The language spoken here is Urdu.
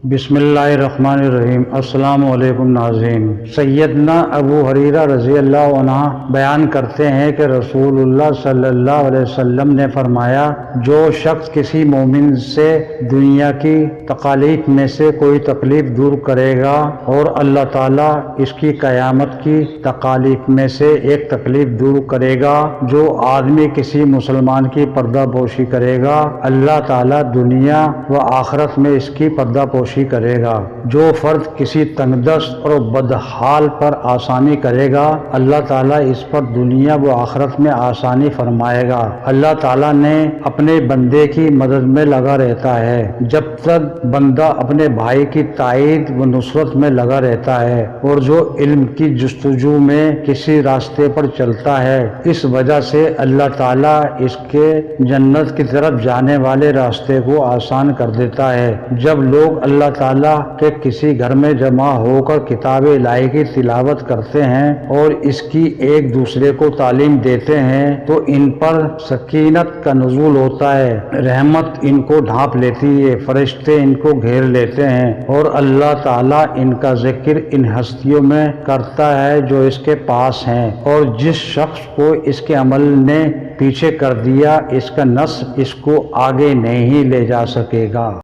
بسم اللہ الرحمن الرحیم۔ السلام علیکم ناظرین۔ سیدنا ابو ہریرہ رضی اللہ عنہ بیان کرتے ہیں کہ رسول اللہ صلی اللہ علیہ وسلم نے فرمایا، جو شخص کسی مومن سے دنیا کی تکالیف میں سے کوئی تکلیف دور کرے گا اور اللہ تعالیٰ اس کی قیامت کی تکالیف میں سے ایک تکلیف دور کرے گا۔ جو آدمی کسی مسلمان کی پردہ پوشی کرے گا، اللہ تعالیٰ دنیا و آخرت میں اس کی پردہ پوشی کرے گا۔ جو فرد کسی تنگ دست اور بدحال پر آسانی کرے گا، اللہ تعالیٰ اس پر دنیا و آخرت میں آسانی فرمائے گا۔ اللہ تعالیٰ نے اپنے بندے کی مدد میں لگا رہتا ہے جب تک بندہ اپنے بھائی کی تائید و نصرت میں لگا رہتا ہے، اور جو علم کی جستجو میں کسی راستے پر چلتا ہے، اس وجہ سے اللہ تعالیٰ اس کے جنت کی طرف جانے والے راستے کو آسان کر دیتا ہے۔ جب لوگ اللہ تعالیٰ کے کسی گھر میں جمع ہو کر کتاب الہی کی تلاوت کرتے ہیں اور اس کی ایک دوسرے کو تعلیم دیتے ہیں تو ان پر سکینت کا نزول ہوتا ہے، رحمت ان کو ڈھانپ لیتی ہے، فرشتے ان کو گھیر لیتے ہیں، اور اللہ تعالیٰ ان کا ذکر ان ہستیوں میں کرتا ہے جو اس کے پاس ہیں، اور جس شخص کو اس کے عمل نے پیچھے کر دیا، اس کا نصب اس کو آگے نہیں لے جا سکے گا۔